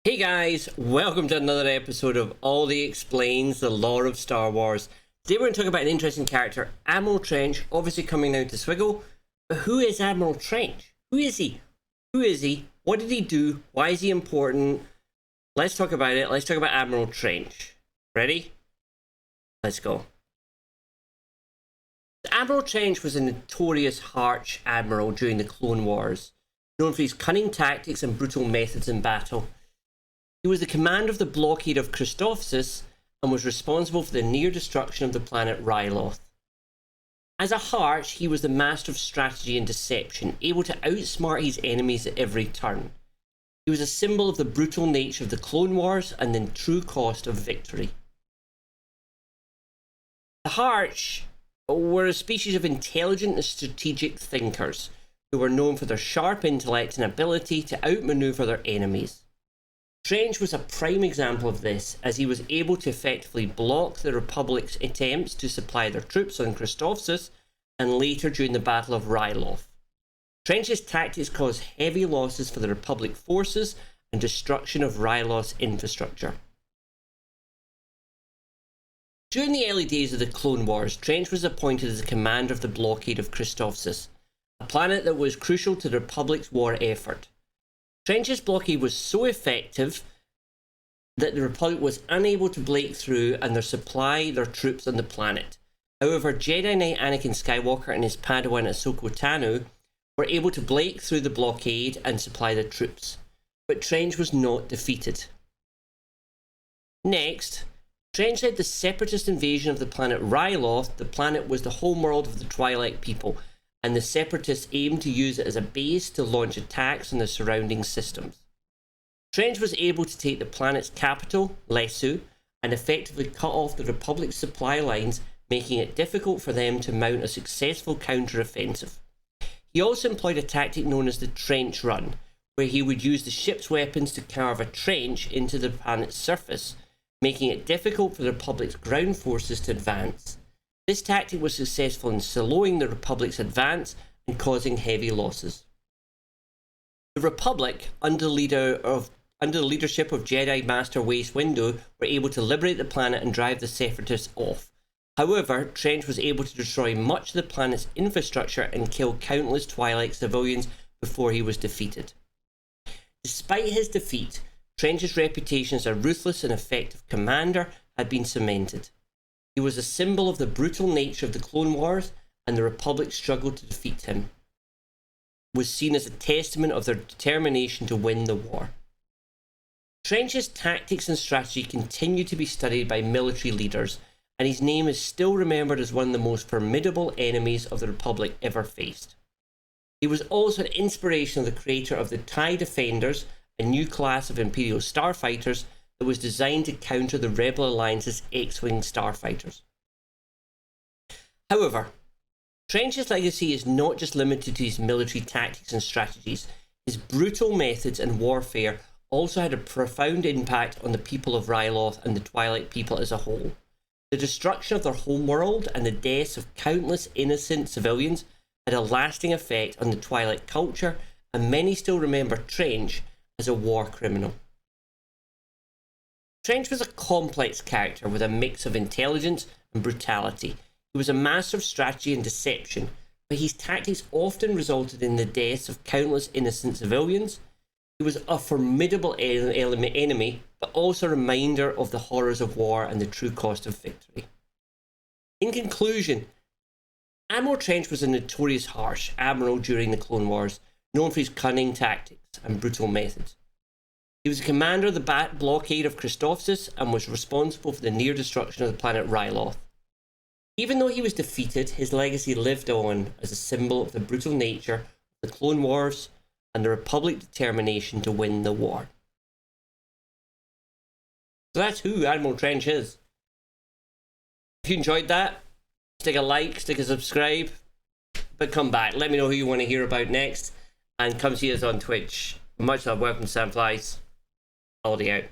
Hey guys, welcome to another episode of Aldy Explains the Lore of Star Wars. Today we're going to talk about an interesting character, Admiral Trench, obviously coming down to Swiggle. But who is Admiral Trench? Who is he? Who is he? What did he do? Why is he important? Let's talk about it. Let's talk about Admiral Trench. Ready? Let's go. Admiral Trench was a notorious harsh admiral during the Clone Wars, known for his cunning tactics and brutal methods in battle. He was the commander of the blockade of Christophsis and was responsible for the near destruction of the planet Ryloth. As a Harch, he was the master of strategy and deception, able to outsmart his enemies at every turn. He was a symbol of the brutal nature of the Clone Wars and the true cost of victory. The Harch were a species of intelligent and strategic thinkers who were known for their sharp intellect and ability to outmaneuver their enemies. Trench was a prime example of this, as he was able to effectively block the Republic's attempts to supply their troops on Christophsis and later during the Battle of Ryloth. Trench's tactics caused heavy losses for the Republic forces and destruction of Ryloth's infrastructure. During the early days of the Clone Wars, Trench was appointed as the commander of the blockade of Christophsis, a planet that was crucial to the Republic's war effort. Trench's blockade was so effective that the Republic was unable to break through and supply their troops on the planet. However, Jedi Knight Anakin Skywalker and his Padawan Ahsoka Tano were able to break through the blockade and supply the troops, but Trench was not defeated. Next, Trench led the separatist invasion of the planet Ryloth. The planet was the homeworld of the Twi'lek people, and the separatists aimed to use it as a base to launch attacks on the surrounding systems. Trench was able to take the planet's capital, Lesu, and effectively cut off the Republic's supply lines, making it difficult for them to mount a successful counter-offensive. He also employed a tactic known as the Trench Run, where he would use the ship's weapons to carve a trench into the planet's surface, making it difficult for the Republic's ground forces to advance. This tactic was successful in slowing the Republic's advance and causing heavy losses. The Republic, under the leadership of Jedi Master Mace Windu, were able to liberate the planet and drive the Separatists off. However, Trench was able to destroy much of the planet's infrastructure and kill countless Twi'lek civilians before he was defeated. Despite his defeat, Trench's reputation as a ruthless and effective commander had been cemented. He was a symbol of the brutal nature of the Clone Wars, and the Republic's struggle to defeat him was seen as a testament of their determination to win the war. Trench's tactics and strategy continue to be studied by military leaders, and his name is still remembered as one of the most formidable enemies of the Republic ever faced. He was also an inspiration of the creator of the TIE Defenders, a new class of Imperial starfighters that was designed to counter the Rebel Alliance's X-Wing starfighters. However, Trench's legacy is not just limited to his military tactics and strategies. His brutal methods and warfare also had a profound impact on the people of Ryloth and the Twi'lek people as a whole. The destruction of their homeworld and the deaths of countless innocent civilians had a lasting effect on the Twi'lek culture, and many still remember Trench as a war criminal. Trench was a complex character with a mix of intelligence and brutality. He was a master of strategy and deception, but his tactics often resulted in the deaths of countless innocent civilians. He was a formidable enemy, but also a reminder of the horrors of war and the true cost of victory. In conclusion, Admiral Trench was a notorious harsh admiral during the Clone Wars, known for his cunning tactics and brutal methods. He was the commander of the blockade of Christophsis and was responsible for the near destruction of the planet Ryloth. Even though he was defeated, his legacy lived on as a symbol of the brutal nature of the Clone Wars and the Republic's determination to win the war. So that's who Admiral Trench is. If you enjoyed that, stick a like, stick a subscribe, but come back. Let me know who you want to hear about next, and come see us on Twitch. Much love. Welcome to Sandflys. Aldy out.